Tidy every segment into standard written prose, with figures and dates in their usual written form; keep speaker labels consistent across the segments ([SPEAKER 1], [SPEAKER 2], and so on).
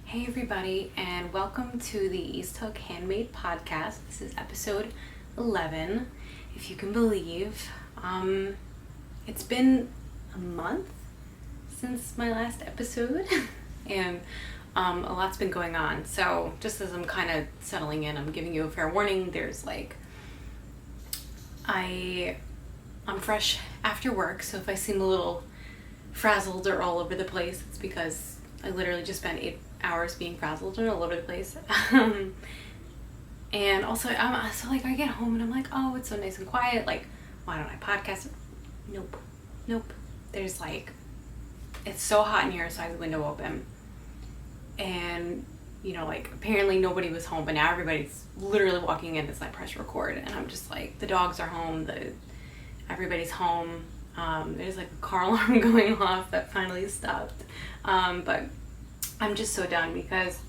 [SPEAKER 1] Hey everybody, and welcome to the Hook Handmade Podcast. This is episode 11, if you can believe. It's been a month since my last episode, and a lot's been going on. So just as I'm kind of settling in, I'm giving you a fair warning. There's I'm fresh after work, so if I seem a little frazzled or all over the place, it's because I literally just spent 8 hours being frazzled and all over the place. And also, I get home and I'm like, oh, it's so nice and quiet. Like, why don't I podcast? Nope. There's it's so hot in here, so I have the window open. And, apparently nobody was home, but now everybody's literally walking in as I press record. And I'm just the dogs are home, everybody's home. There's a car alarm going off that finally stopped. But I'm just so done because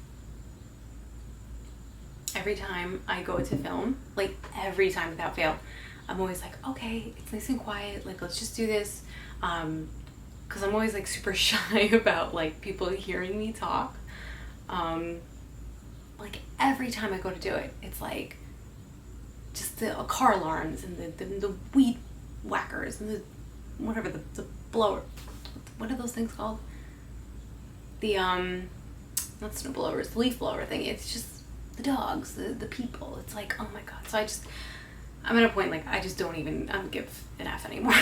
[SPEAKER 1] every time I go to film, every time without fail, I'm always okay, it's nice and quiet, let's just do this. Because I'm always super shy about people hearing me talk. Every time I go to do it, it's just the car alarms and the weed whackers and the blower. What are those things called? The not snow blowers, the leaf blower thing. It's just the dogs, the people. It's oh my god. So I'm at a point I just don't even give an F anymore.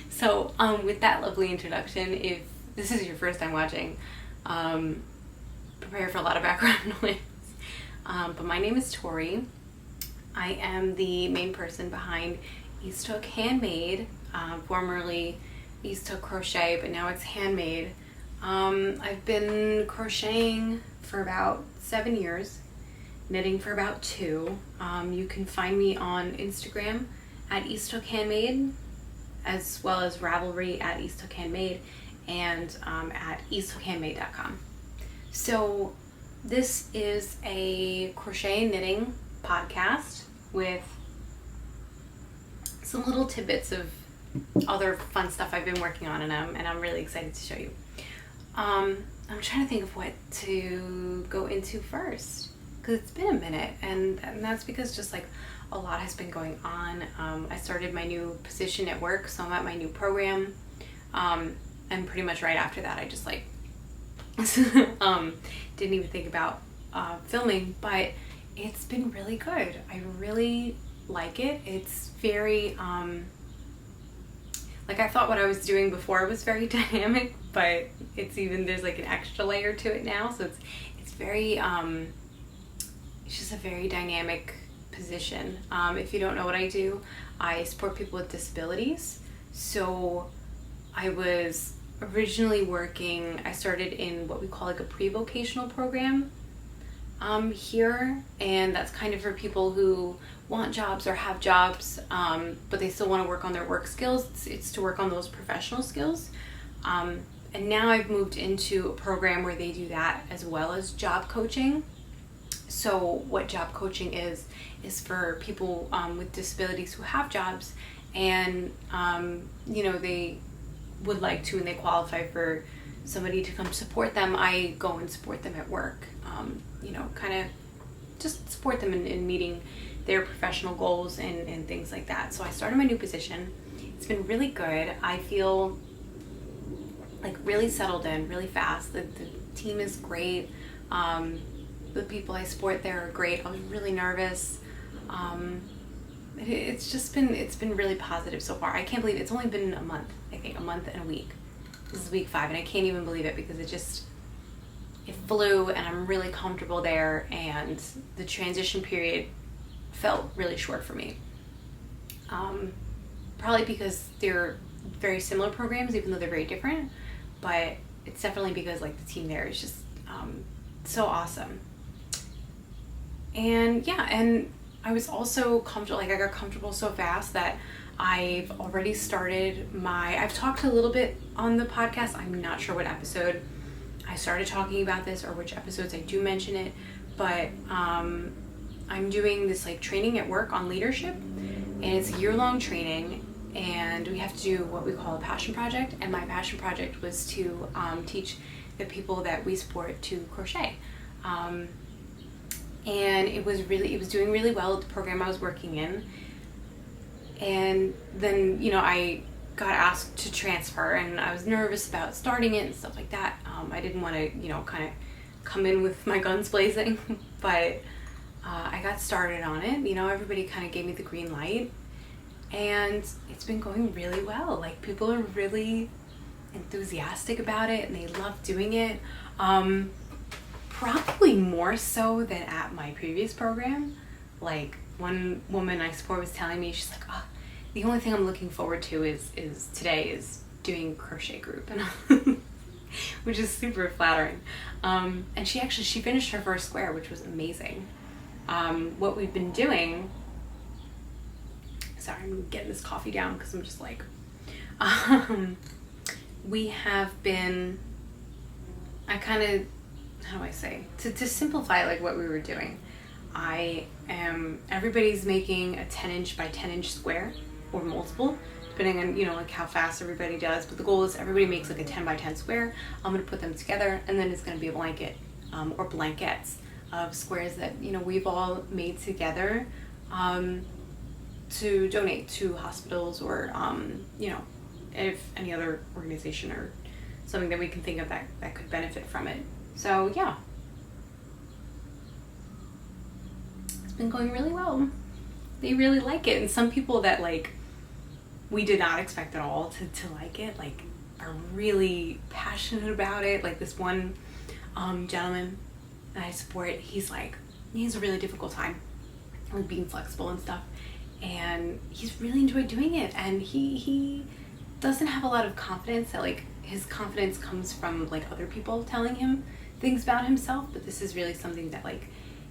[SPEAKER 1] So with that lovely introduction, if this is your first time watching, prepare for a lot of background noise. But my name is Tori. I am the main person behind Hook Handmade, formerly Hook Crochet, but now it's Handmade. I've been crocheting for about 7 years, knitting for about 2. You can find me on Instagram at Hook Handmade, as well as Ravelry at Hook Handmade, and at easthookhandmade.com. So this is a crochet knitting podcast with some little tidbits of other fun stuff I've been working on, and I'm really excited to show you. I'm trying to think of what to go into first, because it's been a minute, and that's because just a lot has been going on. I started my new position at work, so I'm at my new program, and pretty much right after that I just didn't even think about filming, but it's been really good. I really like it. It's very I thought what I was doing before was very dynamic, but there's an extra layer to it now, so it's very it's just a very dynamic position. If you don't know what I do, I support people with disabilities. So I was originally I started in what we call a pre-vocational program here, and that's kind of for people who want jobs or have jobs, but they still want to work on their work skills. It's to work on those professional skills. And now I've moved into a program where they do that as well as job coaching. So what job coaching is for people with disabilities who have jobs, and they would like to, and they qualify for somebody to come support them. I go and support them at work, kind of just support them in meeting their professional goals and things like that. So I started my new position. It's been really good. I feel really settled in really fast. The team is great. The people I support there are great. I was really nervous. It's been really positive so far. I can't believe it's only been a month. I think a month and a week. This is week 5, and I can't even believe it because it flew, and I'm really comfortable there, and the transition period felt really short for me. Probably because they're very similar programs, even though they're very different, but it's definitely because the team there is just so awesome. And yeah, and I was also comfortable, I got comfortable so fast that I've already started I've talked a little bit on the podcast. I'm not sure what episode I started talking about this or which episodes I do mention it, but I'm doing this training at work on leadership, and it's a year-long training, and we have to do what we call a passion project. And my passion project was to teach the people that we support to crochet. And it was doing really well at the program I was working in. And then, I got asked to transfer, and I was nervous about starting it and stuff like that. I didn't want to, kind of come in with my guns blazing, but I got started on it. Everybody kind of gave me the green light, and it's been going really well. Like, people are really enthusiastic about it, and they love doing it. Probably more so than at my previous program. Like, one woman I support was telling me, she's like, oh, the only thing I'm looking forward to is today is doing crochet group, and which is super flattering. And she finished her first square, which was amazing. What we've been doing, sorry, I'm getting this coffee down because I'm just like, we have been, how do I say, to simplify like what we were doing, everybody's making a 10-inch by 10-inch square or multiple, depending on, like how fast everybody does. But the goal is everybody makes like a 10 by 10 square. I'm going to put them together, and then it's going to be a blanket or blankets of squares that, we've all made together to donate to hospitals or, if any other organization or something that we can think of that could benefit from it. So yeah, it's been going really well. They really like it, and some people that like we did not expect at all to like it, like, are really passionate about it. Like this one gentleman that I support, he has a really difficult time with being flexible and stuff, and he's really enjoyed doing it, and he doesn't have a lot of confidence. That like his confidence comes from like other people telling him things about himself, but this is really something that like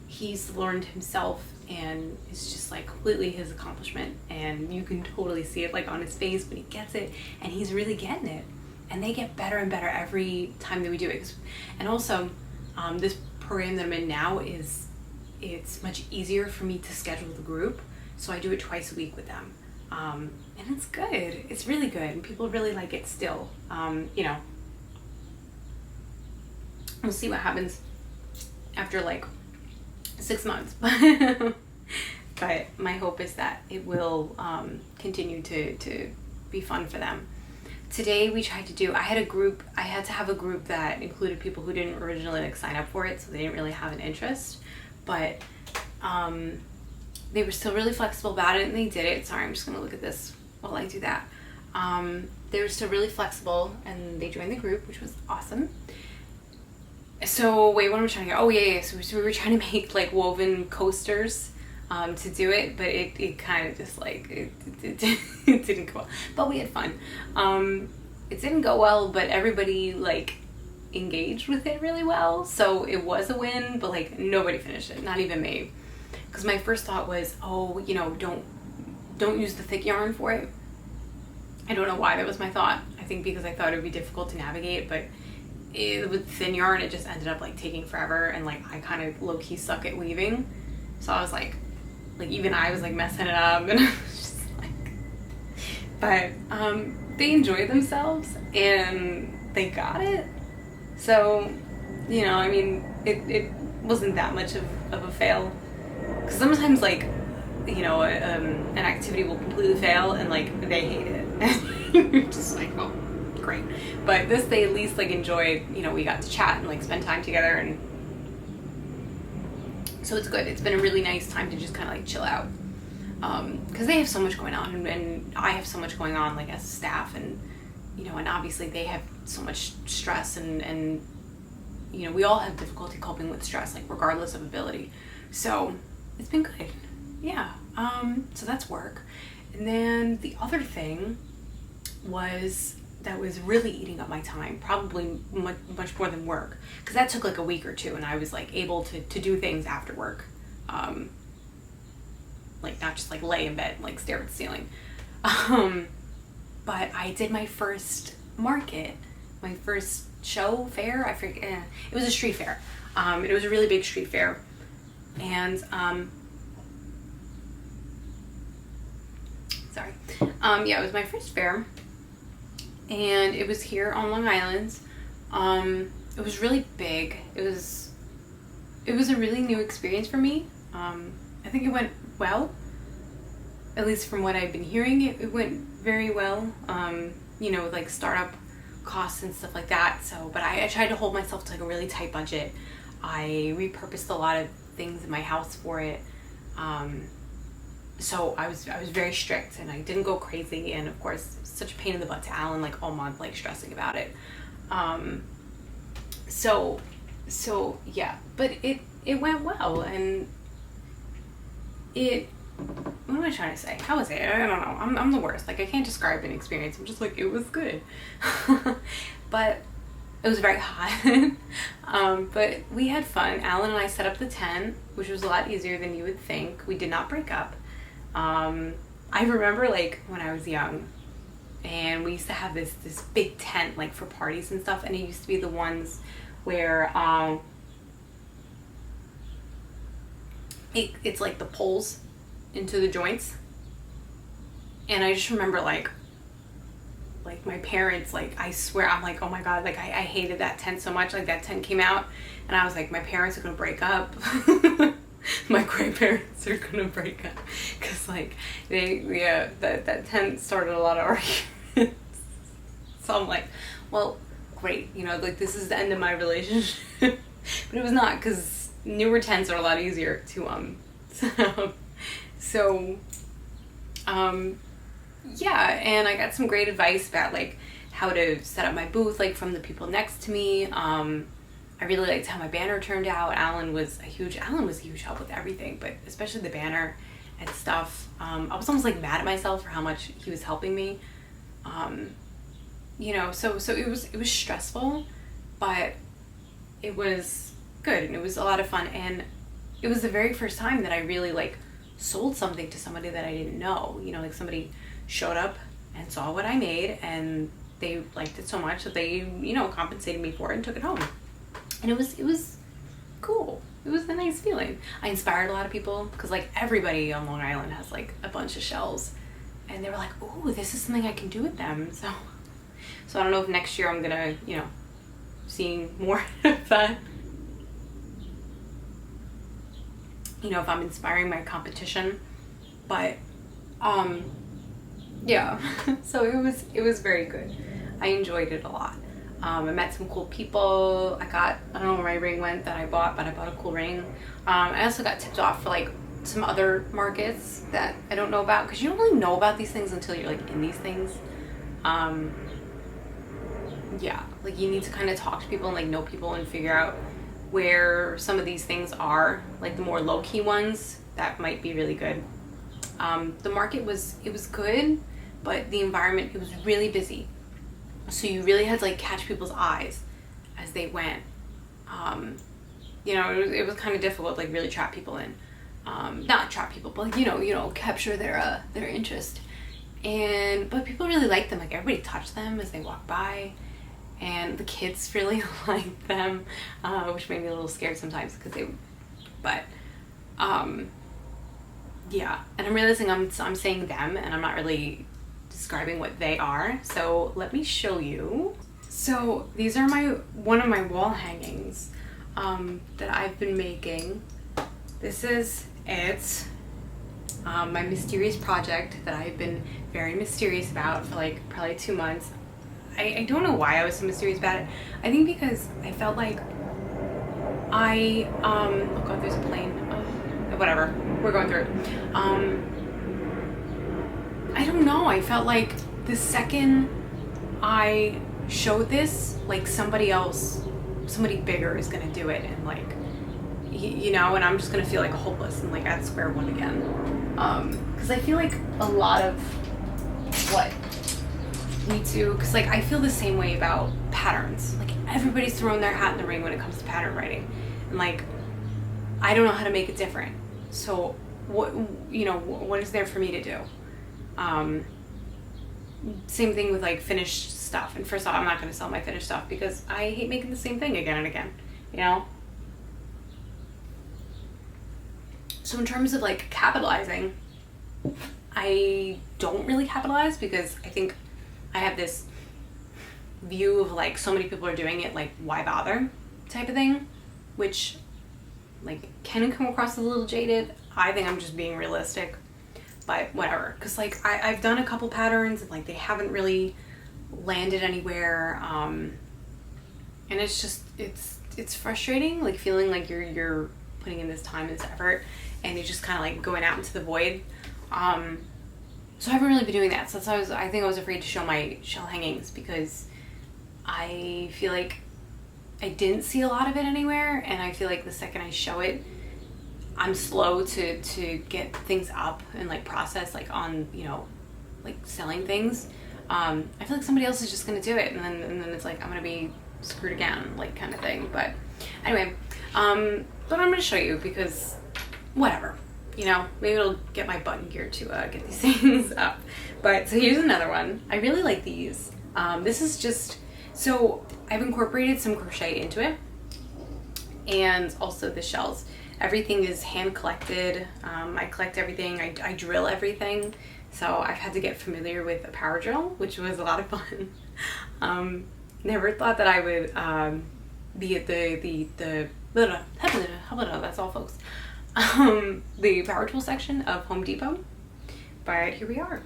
[SPEAKER 1] he's learned himself, and it's just like completely his accomplishment, and you can totally see it like on his face when he gets it, and he's really getting it, and they get better and better every time that we do it. And also this program that I'm in now it's much easier for me to schedule the group, so I do it twice a week with them, and it's good. It's really good, and people really like it still. We'll see what happens after like 6 months, but my hope is that it will continue to be fun for them. Today we tried to I had to have a group that included people who didn't originally like sign up for it, so they didn't really have an interest, but they were still really flexible about it, and they did it. Sorry, I'm just gonna look at this while I do that. They were still really flexible, and they joined the group, which was awesome. So wait, what am I trying to get? Oh yeah. So we were trying to make like woven coasters to do it, but it kind of just like it didn't go well. But we had fun. It didn't go well, but everybody like engaged with it really well. So it was a win, but like nobody finished it, not even me. Because my first thought was, don't use the thick yarn for it. I don't know why that was my thought. I think because I thought it would be difficult to navigate, but with thin yarn, it just ended up like taking forever, and like I kind of low-key suck at weaving, so I was like even I was like messing it up, and I was just like, but they enjoyed themselves and they got it, so I mean it wasn't that much of a fail, because sometimes like an activity will completely fail and like they hate it and you're just like, oh great. But this, they at least like enjoyed, we got to chat and like spend time together, and so it's good. It's been a really nice time to just kind of like chill out, because they have so much going on, and I have so much going on like as staff, and and obviously they have so much stress, and we all have difficulty coping with stress, like regardless of ability. So it's been good. Yeah. So that's work. And then the other thing that was really eating up my time, probably much more than work, because that took like a week or two, and I was like able to do things after work, like not just like lay in bed and like stare at the ceiling. But I did my first market, my first show, fair, I forget, it was a street fair. It was a really big street fair, and it was my first fair, and it was here on Long Island. it was really big. It was a really new experience for me. I think it went well, at least from what I've been hearing. It went very well, with like startup costs and stuff like that. So, but I tried to hold myself to like a really tight budget. I repurposed a lot of things in my house for it. So I was very strict, and I didn't go crazy. And of course, it was such a pain in the butt to Alan, like all month, like stressing about it. So yeah, but it went well, and what am I trying to say? How was it? I don't know. I'm the worst. Like, I can't describe an experience. I'm just like, it was good. But it was very hot. But we had fun. Alan and I set up the tent, which was a lot easier than you would think. We did not break up. I remember, like, when I was young, and we used to have this big tent, like, for parties and stuff, and it used to be the ones where it's like the poles into the joints. And I just remember like my parents, like, I swear, I'm like, oh my god, like I hated that tent so much. Like, that tent came out and I was like, my parents are gonna break up. My grandparents are gonna break up, because like that tent started a lot of arguments. So I'm like, well, great, like, this is the end of my relationship. But it was not, because newer tents are a lot easier to yeah, and I got some great advice about like how to set up my booth, like, from the people next to me. I really liked how my banner turned out. Alan was a huge help with everything, but especially the banner and stuff. I was almost like mad at myself for how much he was helping me. So it was stressful, but it was good, and it was a lot of fun. And it was the very first time that I really like sold something to somebody that I didn't know. Like, somebody showed up and saw what I made, and they liked it so much that they, compensated me for it and took it home. And it was cool. It was a nice feeling. I inspired a lot of people, because like everybody on Long Island has like a bunch of shells, and they were like, "Oh, this is something I can do with them." So I don't know if next year I'm gonna, seeing more of that. If I'm inspiring my competition, but yeah. So it was very good. I enjoyed it a lot. I met some cool people. I don't know where my ring went that I bought, but I bought a cool ring. I also got tipped off for like some other markets that I don't know about, because you don't really know about these things until you're like in these things. Yeah, like, you need to kind of talk to people and like know people and figure out where some of these things are, like the more low-key ones that might be really good. The market it was good, but the environment, it was really busy. So you really had to like catch people's eyes as they went. It was kind of difficult, like really trap people in. Not trap people, but like, capture their interest. But people really liked them. Like, everybody touched them as they walked by. And the kids really liked them, which made me a little scared sometimes, yeah. And I'm realizing I'm saying them, and I'm not really describing what they are. So let me show you. So these are one of my wall hangings that I've been making. This is it. My mysterious project that I've been very mysterious about for like probably 2 months. I don't know why I was so mysterious about it. I think because I felt like oh god, there's a plane. Oh, whatever. We're going through it. I don't know. I felt like the second I showed this, like somebody bigger is gonna do it, and like, and I'm just gonna feel like hopeless and like at square one again. Because I feel like a lot of what me too, because like I feel the same way about patterns. Like, everybody's throwing their hat in the ring when it comes to pattern writing, and like, I don't know how to make it different. So what is there for me to do? Same thing with like finished stuff. And first off, I'm not going to sell my finished stuff because I hate making the same thing again and again, So in terms of like capitalizing, I don't really capitalize, because I think I have this view of like so many people are doing it, like why bother type of thing, which like can come across as a little jaded. I think I'm just being realistic, but whatever, because like I've done a couple patterns and like they haven't really landed anywhere, and it's just it's frustrating, like feeling like you're putting in this time and this effort and you're just kind of like going out into the void. So I haven't really been doing that. So I think I was afraid to show my shell hangings because I feel like I didn't see a lot of it anywhere, and I feel like the second I show it, I'm slow to get things up and like process like on, you know, like selling things. I feel like somebody else is just gonna do it, and then it's like I'm gonna be screwed again, like kind of thing. But anyway, but I'm gonna show you because whatever, you know, maybe it'll get my butt in gear to get these things up. But so here's another one. I really like these. This is just, so I've incorporated some crochet into it, and also the shells. Everything is hand collected. I collect everything. I drill everything. So I've had to get familiar with a power drill, which was a lot of fun. Never thought that I would be at the that's all, folks. The power tool section of Home Depot, but here we are.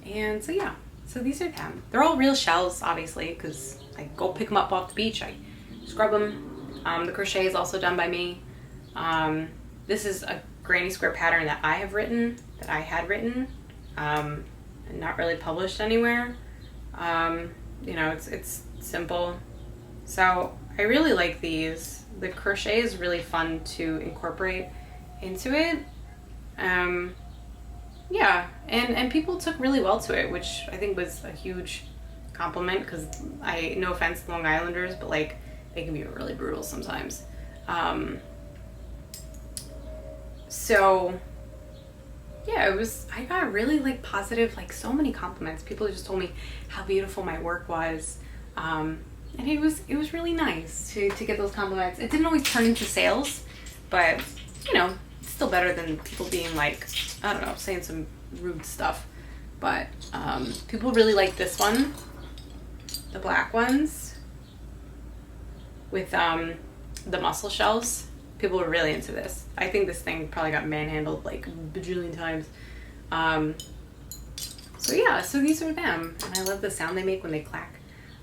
[SPEAKER 1] And so yeah, so these are them. They're all real shells, obviously, because I go pick them up off the beach. I scrub them. The crochet is also done by me. This is a granny square pattern that I had written, and not really published anywhere. You know, it's simple. So I really like these. The crochet is really fun to incorporate into it. Yeah, and people took really well to it, which I think was a huge compliment, because no offense to Long Islanders, but like they can be really brutal sometimes. So yeah, I got really like positive, like so many compliments. People just told me how beautiful my work was. And it was really nice to get those compliments. It didn't always turn into sales, but you know, it's still better than people being like, I don't know, saying some rude stuff. But people really like this one, the black ones with the mussel shells. People were really into this. I think this thing probably got manhandled like a bajillion times. So yeah, so these are them, and I love the sound they make when they clack.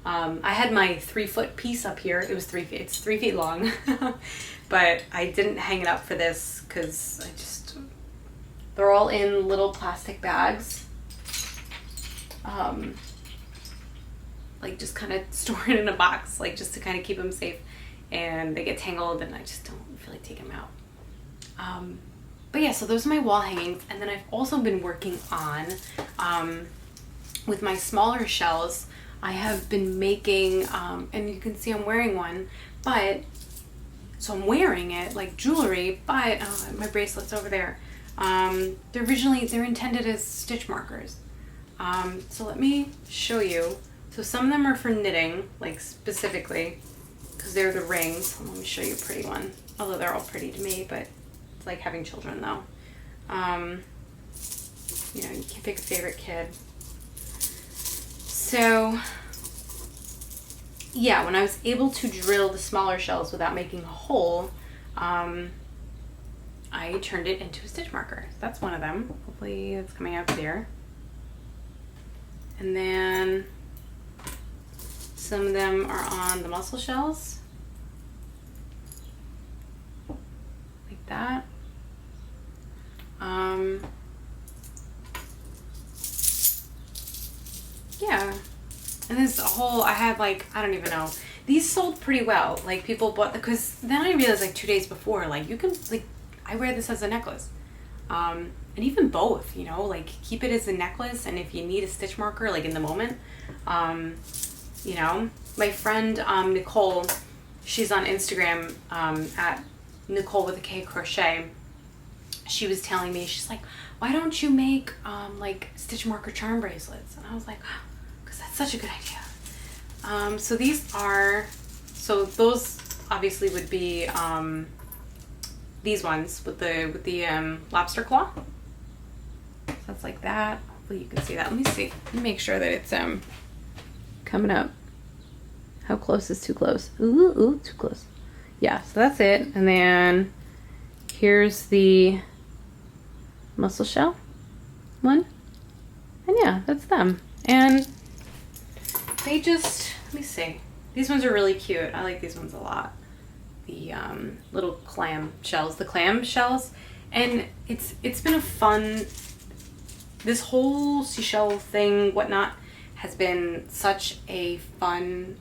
[SPEAKER 1] I had my 3-foot piece up here. It was 3 feet. It's 3 feet long, but I didn't hang it up for this because they're all in little plastic bags. Like just kind of store it in a box, like just to kind of keep them safe. And they get tangled, and I just don't feel like taking them out. But yeah, so those are my wall hangings. And then I've also been working on, with my smaller shells, I have been making, and you can see I'm wearing one, but, so I'm wearing it like jewelry, but my bracelet's over there. They're intended as stitch markers. So let me show you. So some of them are for knitting, like specifically, because they're the rings. Let me show you a pretty one. Although they're all pretty to me, but it's like having children though. You know, you can pick a favorite kid. So yeah, when I was able to drill the smaller shells without making a hole, I turned it into a stitch marker. That's one of them. Hopefully it's coming out clear. And then some of them are on the mussel shells, like that. Yeah, and there's a whole, I had like, I don't even know, these sold pretty well. Like people bought because then I realized like 2 days before, like you can, like I wear this as a necklace, and even both, you know, like keep it as a necklace, and if you need a stitch marker like in the moment, you know, my friend Nicole, she's on Instagram at Nicole with a K Crochet. She was telling me, she's like, why don't you make like stitch marker charm bracelets? And I was like, because that's such a good idea. So these are, so those obviously would be these ones with the lobster claw. So that's like that. Hopefully you can see that. Let me see. Let me make sure that it's coming up. How close is too close? Ooh, too close. Yeah, so that's it. And then here's the mussel shell one. And yeah, that's them. And they just, let me see. These ones are really cute. I like these ones a lot. The little clam shells, the clam shells. And it's been a fun, this whole seashell thing, whatnot, has been such a fun,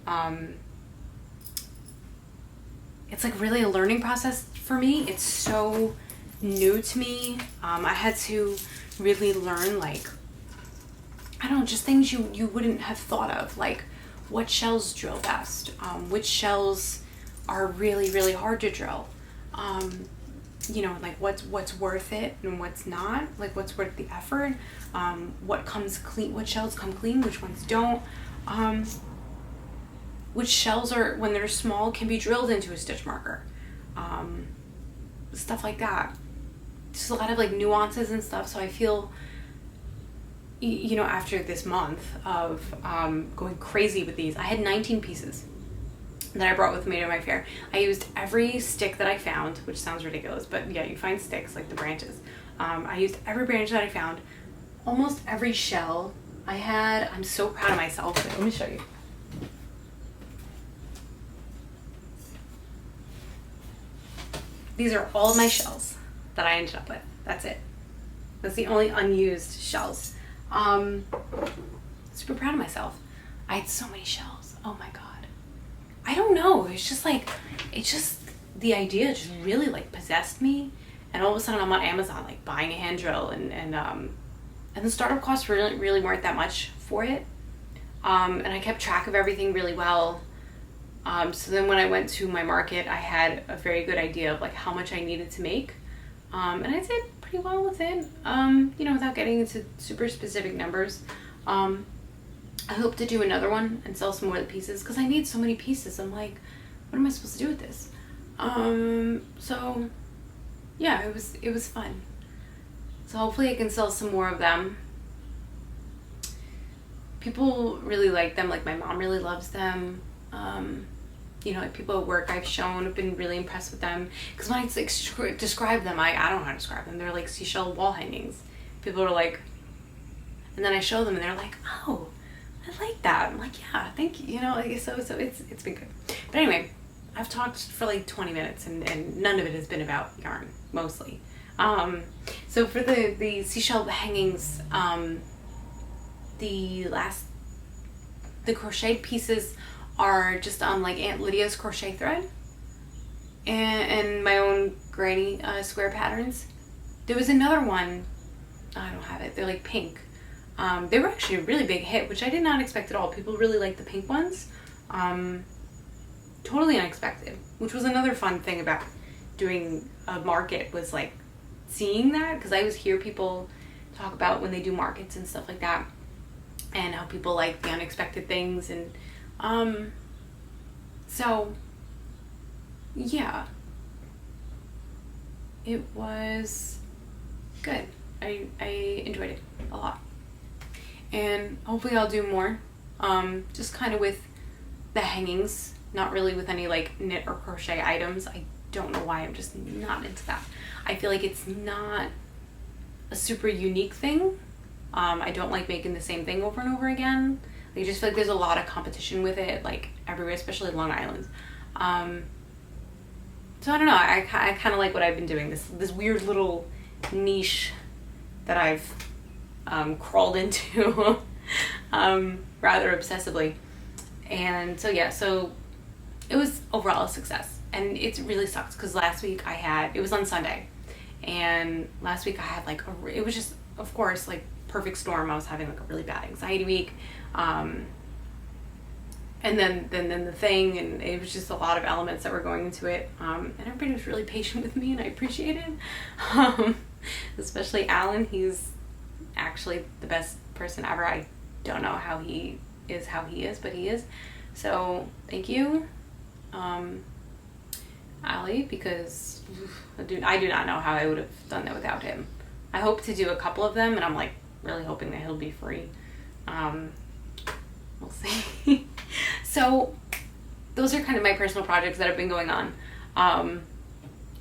[SPEAKER 1] it's like really a learning process for me. It's so new to me. I had to really learn, like, I don't know, just things you wouldn't have thought of, like what shells drill best, which shells are really, really hard to drill. You know, like what's worth it and what's not, like what's worth the effort, what comes clean, what shells come clean, which ones don't, which shells are, when they're small, can be drilled into a stitch marker, stuff like that. Just a lot of like nuances and stuff. So I feel, you know, after this month of going crazy with these, I had 19 pieces that I brought with me to my fair. I used every stick that I found, which sounds ridiculous, but yeah, you find sticks, like the branches. I used every branch that I found, almost every shell I had. I'm so proud of myself. Let me show you. These are all my shells that I ended up with. That's it. That's the only unused shells. Super proud of myself. I had so many shells. Oh my God. I don't know. It's just like, the idea just really like possessed me. And all of a sudden I'm on Amazon, like buying a hand drill, and the startup costs really weren't that much for it. And I kept track of everything really well. So then when I went to my market, I had a very good idea of like how much I needed to make. And I did pretty well with it, you know, without getting into super specific numbers. I hope to do another one and sell some more of the pieces, because I need so many pieces. I'm like, what am I supposed to do with this? So yeah, it was fun. So hopefully I can sell some more of them. People really like them. Like my mom really loves them. You know, like people at work I've shown have been really impressed with them, because when I like describe them, I don't know how to describe them. They're like seashell wall hangings. People are like, and then I show them and they're like, oh, I like that. I'm like, yeah, thank you. You know, like, so it's been good. But anyway, I've talked for like 20 minutes and none of it has been about yarn, mostly. So for the seashell hangings, the crocheted pieces are just on like Aunt Lydia's crochet thread and my own granny square patterns. There was another one, I don't have it, they're like pink. They were actually a really big hit, which I did not expect at all. People really like the pink ones. Totally unexpected, which was another fun thing about doing a market, was like seeing that, because I always hear people talk about when they do markets and stuff like that, and how people like the unexpected things. And so yeah, it was good. I enjoyed it a lot, and hopefully I'll do more, just kind of with the hangings, not really with any like knit or crochet items. I don't know why, I'm just not into that. I feel like it's not a super unique thing. I don't like making the same thing over and over again. I just feel like there's a lot of competition with it, like everywhere, especially Long Island. So I don't know, I kind of like what I've been doing, this weird little niche that I've crawled into rather obsessively. And so yeah, so it was overall a success, and it really sucks because last week it was on Sunday, and last week I had like it was just, of course, like perfect storm. I was having like a really bad anxiety week, and then the thing, and it was just a lot of elements that were going into it, and everybody was really patient with me, and I appreciate it. Especially Alan. He's actually the best person ever. I don't know how he is, but he is. So thank you, Ali, because I do not know how I would have done that without him. I hope to do a couple of them, and I'm like really hoping that he'll be free. We'll see. So those are kind of my personal projects that have been going on,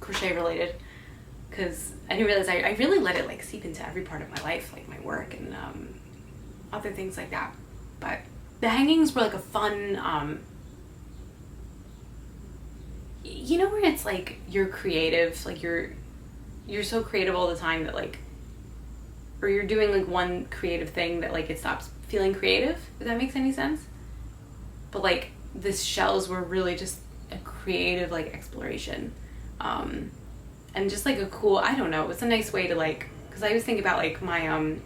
[SPEAKER 1] crochet related, because I didn't realize I really let it like seep into every part of my life, like my work and other things like that. But the hangings were like a fun, you know, where it's like you're creative, like you're so creative all the time that like, or you're doing like one creative thing that like it stops feeling creative, if that makes any sense. But like the shells were really just a creative like exploration, and just like a cool, I don't know, it's a nice way to like, because I always think about like my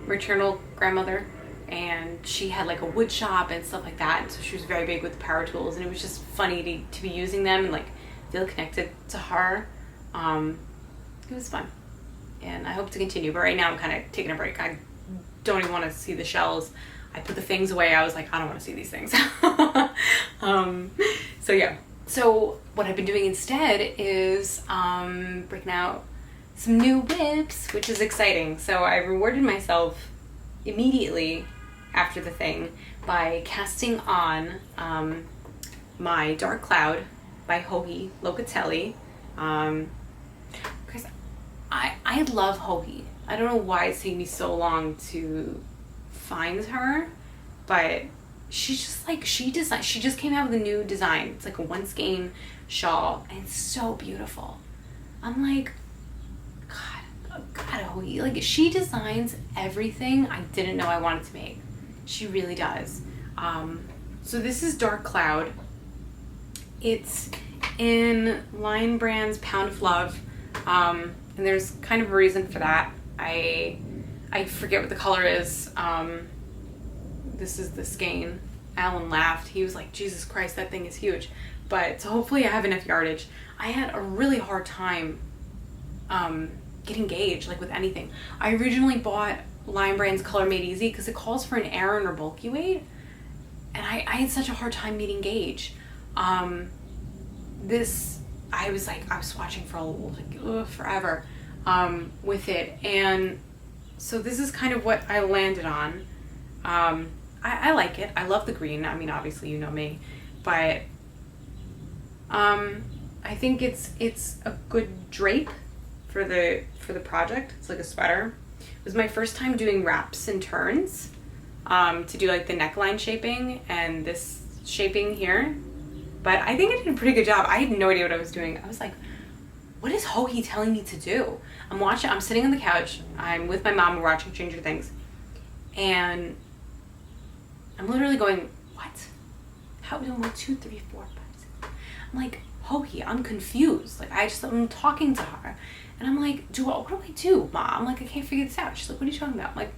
[SPEAKER 1] maternal grandmother, and she had like a wood shop and stuff like that, and so she was very big with the power tools, and it was just funny to be using them and like feel connected to her. It was fun, and I hope to continue, but right now I'm kind of taking a break. I don't even want to see the shells. I put the things away. I was like, I don't want to see these things. So yeah. So what I've been doing instead is breaking out some new whips, which is exciting. So I rewarded myself immediately after the thing by casting on my Dark Cloud by Joji, Locatelli. Because I love Joji. I don't know why it's taking me so long to find her, but she's just like, she just came out with a new design. It's like a one skein shawl, and it's so beautiful. I'm like, God, Joji, like she designs everything I didn't know I wanted to make. She really does. So this is Dark Cloud. It's in Lion Brand's Pound of Love, and there's kind of a reason for that. I forget what the color is. This is the skein. Alan laughed. He was like, Jesus Christ, that thing is huge. But so hopefully I have enough yardage. I had a really hard time getting gauge, like with anything. I originally bought Lion Brand's Color Made Easy because it calls for an Aran or bulky weight, and I had such a hard time meeting gauge. This, I was watching for forever with it, and so this is kind of what I landed on. I like it. I love the green. I mean, obviously you know me, but I think it's a good drape for the project. It's like a sweater. It was my first time doing wraps and turns to do like the neckline shaping and this shaping here, but I think I did a pretty good job. I had no idea what I was doing. I was like, what is Joji telling me to do? I'm sitting on the couch. I'm with my mom. We're watching Stranger Things, and I'm literally going, what? How doing 1, 2, 3, 4, 5, 6? I'm like, Joji, I'm confused. Like I'm talking to her, and I'm like, what do I do, Mom? I'm like, I can't figure this out. She's like, what are you talking about? I'm like,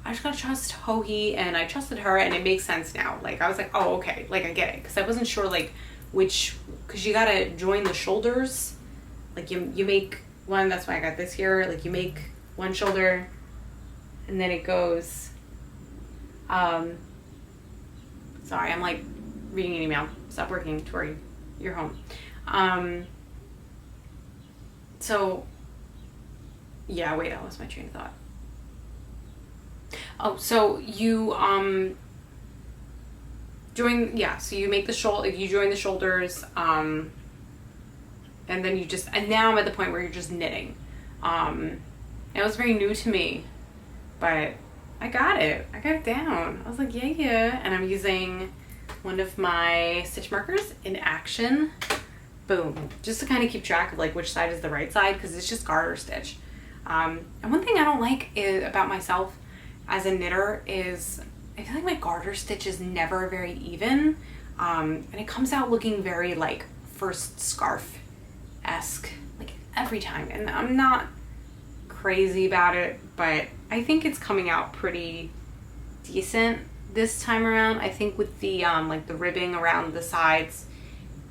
[SPEAKER 1] I just gotta trust Joji, and I trusted her, and it makes sense now. Like I was like, oh, okay, like I get it, because I wasn't sure like because you gotta join the shoulders. Like you make one, that's why I got this here. Like you make one shoulder, and then it goes. Sorry, I'm like reading an email. Stop working, Tori. You're home. So, yeah, wait, I lost my train of thought. Oh, so you, so you make the shoulder, you join the shoulders, and then and now I'm at the point where you're just knitting. It was very new to me, but I got it down. I was like, yeah. And I'm using one of my stitch markers in Action. Boom. Just to kind of keep track of like which side is the right side, because it's just garter stitch. And one thing I don't like about myself as a knitter is I feel like my garter stitch is never very even. And it comes out looking very like first scarf-esque, like every time. And I'm not crazy about it, but I think it's coming out pretty decent this time around. I think with the like the ribbing around the sides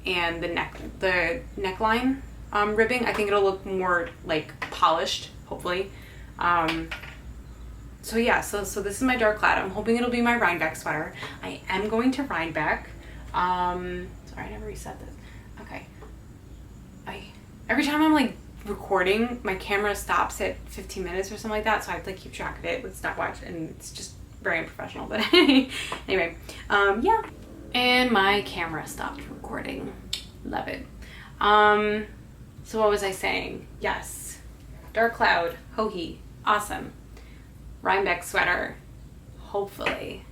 [SPEAKER 1] and the neckline ribbing, I think it'll look more like polished, hopefully. So yeah, so this is my Dark Cloud. I'm hoping it'll be my Rhinebeck sweater. I am going to Rhinebeck. Sorry, I never reset this. Okay. Every time I'm like recording, my camera stops at 15 minutes or something like that, so I have to like keep track of it with stopwatch, and it's just very unprofessional. But anyway, yeah. And my camera stopped recording. Love it. So what was I saying? Yes. Dark Cloud, Hoagie, awesome. Rhinebeck sweater, hopefully.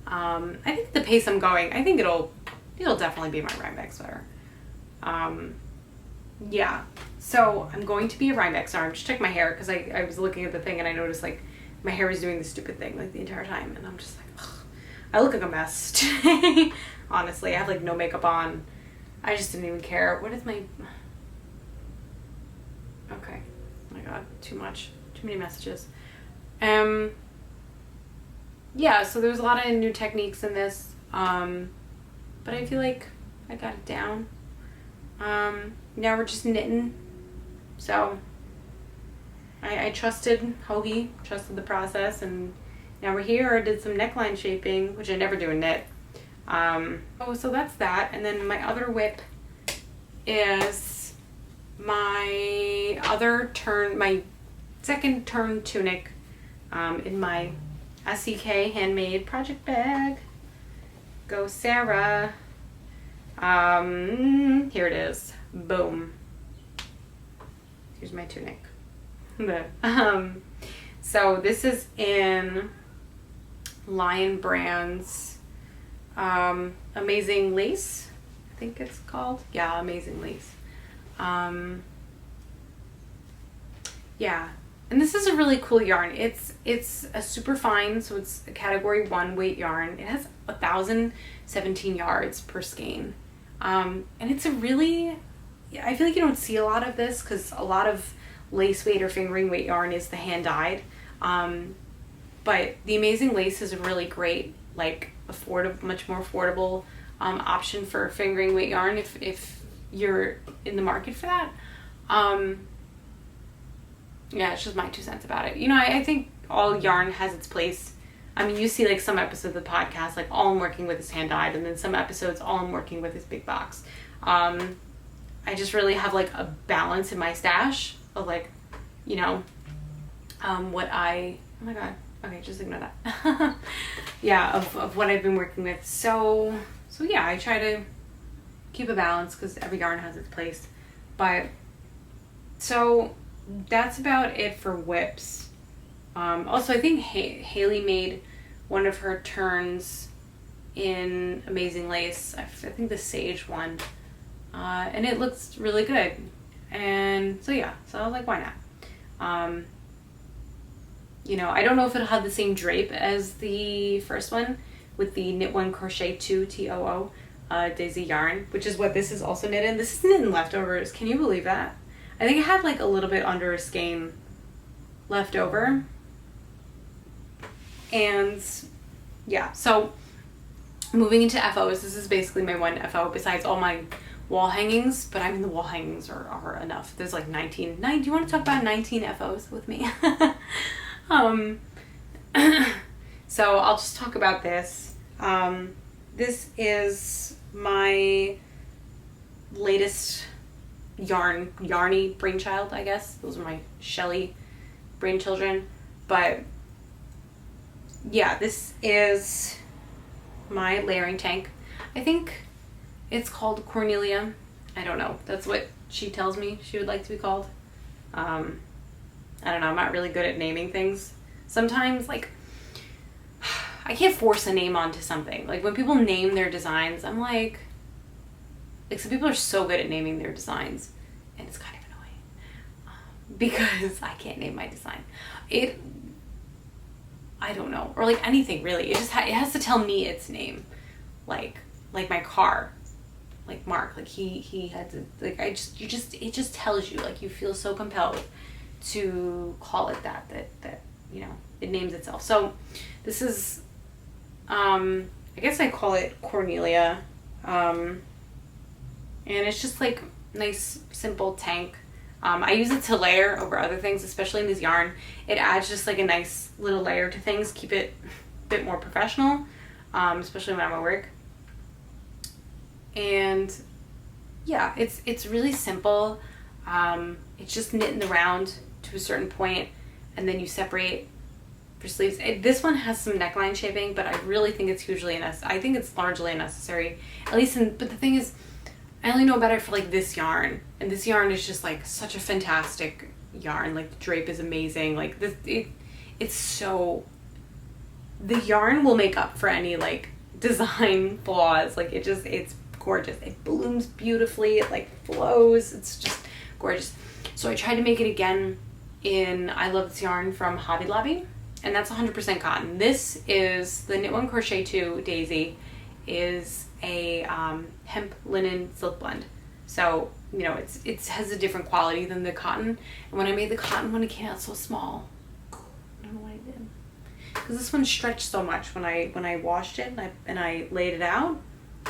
[SPEAKER 1] I think the pace I'm going, I think it'll definitely be my Rhinebeck sweater. Yeah. So I'm going to be a Rhinebeck. Sorry, I'm just checking my hair because I was looking at the thing and I noticed like my hair was doing the stupid thing like the entire time, and I'm just like, ugh. I look like a mess today. Honestly, I have like no makeup on. I just didn't even care. What is my... Okay. Oh my god, too much. Too many messages. Yeah, so there's a lot of new techniques in this. But I feel like I got it down. Now we're just knitting. So I trusted Hoagie, trusted the process, and now we're here. I did some neckline shaping, which I never do in knit. So that's that. And then my other whip is my second turn tunic in my SEK handmade project bag. Go Sarah. Here it is. Boom. Here's my tunic. So this is in Lion Brand's Amazing Lace, I think it's called. Yeah, Amazing Lace. Yeah, and this is a really cool yarn. It's a super fine, so it's a category 1 weight yarn. It has 1,017 yards per skein, and it's a really, I feel like you don't see a lot of this because a lot of lace weight or fingering weight yarn is the hand dyed, but the Amazing Lace is a really great, like, much more affordable option for fingering weight yarn if you're in the market for that. Yeah, it's just my 2 cents about it. You know, I think all yarn has its place. I mean, you see like some episodes of the podcast, like all I'm working with is hand dyed, and then some episodes all I'm working with is big box. I just really have like a balance in my stash of like, you know, oh my god, okay, just ignore that. Yeah, of what I've been working with. So yeah, I try to keep a balance because every yarn has its place. But so that's about it for whips. Also, I think Haley made one of her turns in Amazing Lace. I think the Sage one. And it looks really good. And so yeah, so I was like, why not? You know, I don't know if it'll have the same drape as the first one with the Knit One Crochet 2 TOO Daisy yarn, which is what this is also knit in. This is knit in leftovers. Can you believe that? I think I had like a little bit under a skein left over. And yeah, so moving into FOs, this is basically my one FO besides all my wall hangings, but I mean the wall hangings are enough. There's like 19. Do you want to talk about 19 FOs with me? So I'll just talk about this. This is my latest yarny brainchild, I guess. Those are my Shelly brainchildren. But yeah, this is my layering tank. I think it's called Cornelia. I don't know. That's what she tells me she would like to be called. I don't know. I'm not really good at naming things. Sometimes, like, I can't force a name onto something. Like, when people name their designs, I'm like some people are so good at naming their designs, and it's kind of annoying because I can't name my design. I don't know. Or, like, anything, really. It just it has to tell me its name. Like my car. Like Mark, like he had to, like, it just tells you, like, you feel so compelled to call it that you know, it names itself. So this is, I guess I call it Cornelia, and it's just like nice simple tank. I use it to layer over other things, especially in this yarn. It adds just like a nice little layer to things, keep it a bit more professional, especially when I'm at work. And yeah, it's really simple. It's just knit in the round to a certain point, and then you separate for sleeves. This one has some neckline shaping, but I really think it's I think it's largely unnecessary. At least but the thing is, I only know about it for like this yarn, and this yarn is just like such a fantastic yarn. Like the drape is amazing. Like it's so, the yarn will make up for any like design flaws. Like it's gorgeous. It blooms beautifully. It like flows. It's just gorgeous. So I tried to make it again in, I love this yarn from Hobby Lobby, and that's 100% cotton. This is the Knit One Crochet 2 Daisy, is a hemp linen silk blend. So, you know, it has a different quality than the cotton. And when I made the cotton one, it came out so small. I don't know why I did. Because this one stretched so much when I washed it and I laid it out.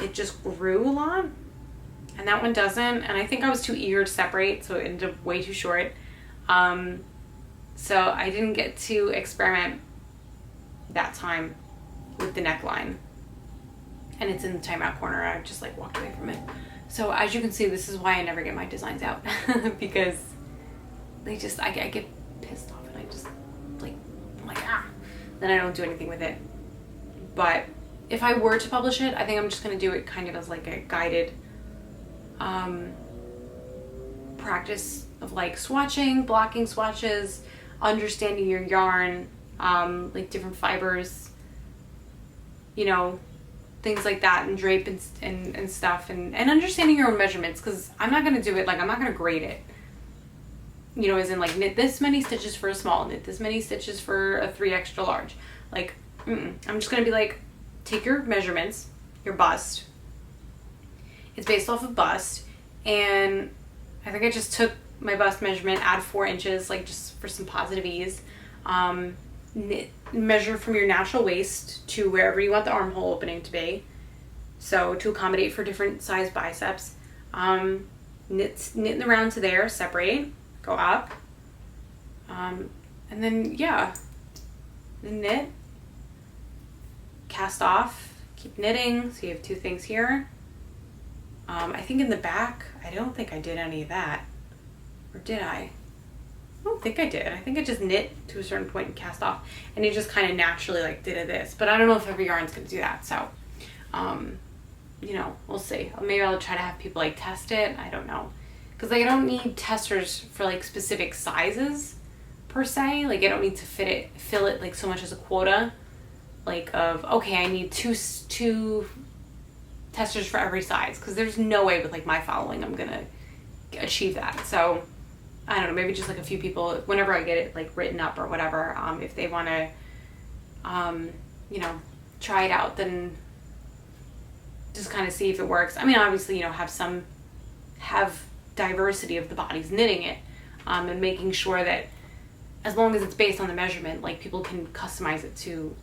[SPEAKER 1] It just grew a lot. And that one doesn't. And I think I was too eager to separate, so it ended up way too short. So I didn't get to experiment that time with the neckline. And it's in the timeout corner. I just like walked away from it. So as you can see, this is why I never get my designs out. Because they just, I get pissed off and I just like, I'm like, then I don't do anything with it. But if I were to publish it, I think I'm just going to do it kind of as like a guided practice of like swatching, blocking swatches, understanding your yarn, like different fibers, you know, things like that, and drape and stuff, and understanding your own measurements, because I'm not going to do it, like I'm not going to grade it, you know, as in like knit this many stitches for a small, knit this many stitches for a 3 extra large. Like, I'm just going to be like, take your measurements, your bust. It's based off of bust, and I think I just took my bust measurement, add 4 inches, like just for some positive ease. Measure from your natural waist to wherever you want the armhole opening to be, so to accommodate for different size biceps. Knit around to there, separate, go up, and then knit, cast off, keep knitting. So you have 2 things here. I think in the back, I don't think I did any of that, or did I? I don't think I did. I think I just knit to a certain point and cast off, and it just kind of naturally like did this. But I don't know if every yarn's gonna do that. So, you know, we'll see. Maybe I'll try to have people like test it. I don't know, because like I don't need testers for like specific sizes per se. Like I don't need to fill it like so much as a quota. Like of, okay, I need two testers for every size, because there's no way with like my following I'm gonna achieve that. So I don't know, maybe just like a few people, whenever I get it like written up or whatever, if they want to, you know, try it out, then just kind of see if it works. I mean, obviously, you know, have diversity of the bodies knitting it, and making sure that as long as it's based on the measurement, like people can customize it to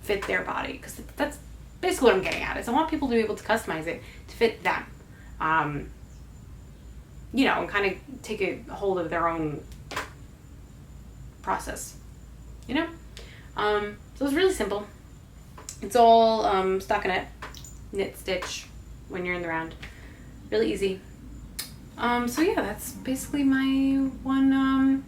[SPEAKER 1] fit their body, because that's basically what I'm getting at, is I want people to be able to customize it to fit them. You know, and kind of take a hold of their own process, you know? So it's really simple. It's all stockinette, knit, stitch when you're in the round. Really easy. So yeah, that's basically my one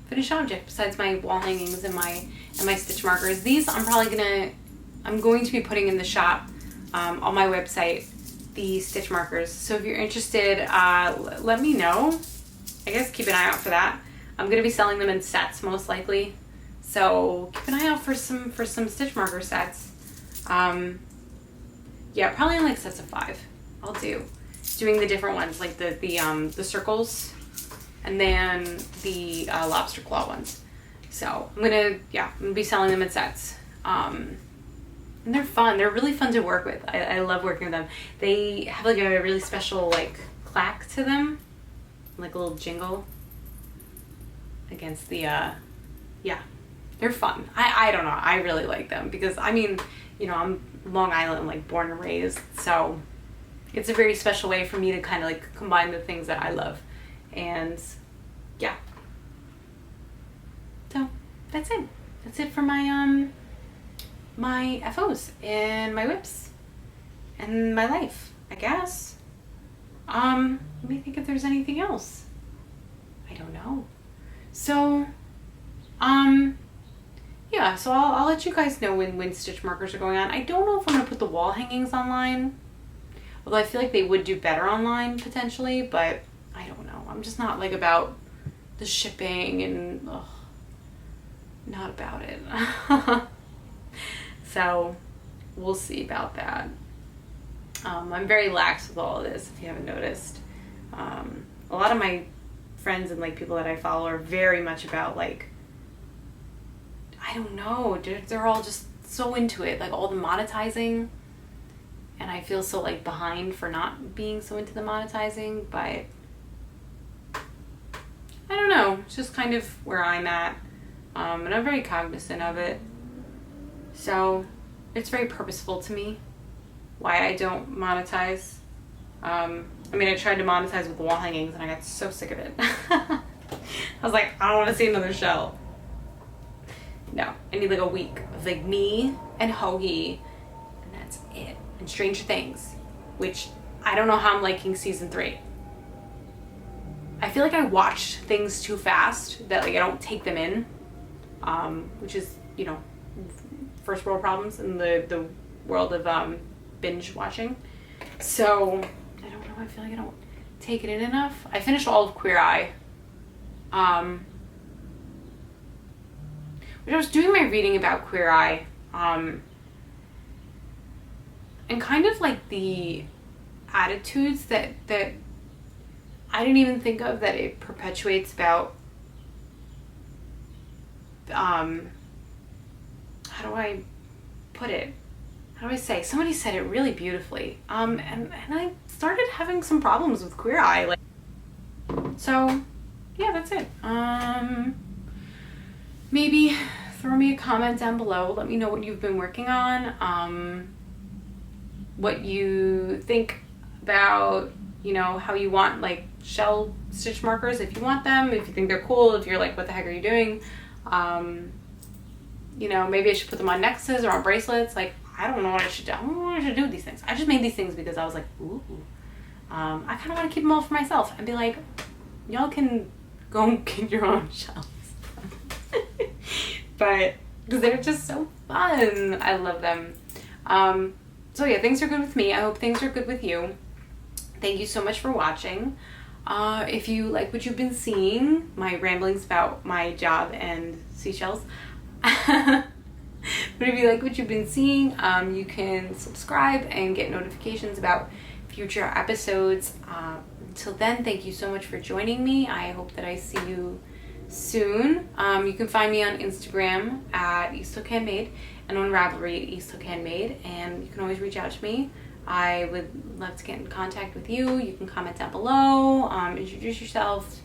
[SPEAKER 1] finished object, besides my wall hangings and my stitch markers. These I'm going to be putting in the shop on my website, the stitch markers. So if you're interested, let me know. I guess keep an eye out for that. I'm going to be selling them in sets most likely, so keep an eye out for some stitch marker sets. Yeah, probably in like sets of 5. I'll doing the different ones, like the circles, and then the lobster claw ones. So I'm gonna be selling them in sets. And they're fun. They're really fun to work with. I love working with them. They have like a really special like clack to them, like a little jingle against the they're fun. I don't know. I really like them because, I mean, you know, I'm Long Island, like born and raised, so it's a very special way for me to kind of like combine the things that I love. And yeah. So that's it. That's it for my my FOs and my whips and my life, I guess. Let me think if there's anything else. I don't know. So, yeah, so I'll let you guys know when stitch markers are going on. I don't know if I'm going to put the wall hangings online. Although I feel like they would do better online potentially, but I don't know. I'm just not like about the shipping and not about it. So we'll see about that. I'm very lax with all of this, if you haven't noticed. A lot of my friends and like people that I follow are very much about like, I don't know, they're all just so into it, like all the monetizing, and I feel so like behind for not being so into the monetizing, but I don't know, it's just kind of where I'm at, and I'm very cognizant of it, so it's very purposeful to me why I don't monetize. I mean, I tried to monetize with the wall hangings and I got so sick of it. I was like, I don't want to see another shell. No, I need like a week of like me and Hoagie, and that's it. And Stranger Things, which I don't know how I'm liking season 3. I feel like I watch things too fast, that like I don't take them in, which is, you know, first world problems in the world of binge watching. So I don't know, I feel like I don't take it in enough. I finished all of Queer Eye. When I was doing my reading about Queer Eye, and kind of like the attitudes that I didn't even think of that it perpetuates about, how do I put it? How do I say? Somebody said it really beautifully. And I started having some problems with Queer Eye. Like, so yeah, that's it. Maybe throw me a comment down below. Let me know what you've been working on. What you think about, you know, how you want like shell stitch markers, if you want them, if you think they're cool, if you're like, what the heck are you doing? You know, maybe I should put them on necklaces or on bracelets. Like, I don't know what I should do. I don't know what I should do with these things. I just made these things because I was like, ooh. I kind of want to keep them all for myself and be like, y'all can go and get your own shells. But because they're just so fun. I love them. So yeah, things are good with me. I hope things are good with you. Thank you so much for watching. If you like what you've been seeing, my ramblings about my job and seashells, but if you like what you've been seeing, you can subscribe and get notifications about future episodes. Until then, thank you so much for joining me. I hope that I see you soon. You can find me on Instagram at Hook Handmade and on Ravelry at Hook Handmade, and you can always reach out to me. I would love to get in contact with you. You can comment down below, introduce yourself,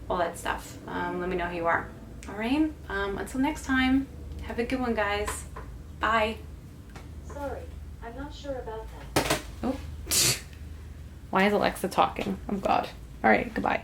[SPEAKER 1] all that stuff. Let me know who you are. All right, until next time, have a good one, guys. Bye.
[SPEAKER 2] Sorry, I'm not sure about that.
[SPEAKER 1] Oh. Why is Alexa talking? Oh God. All right, goodbye.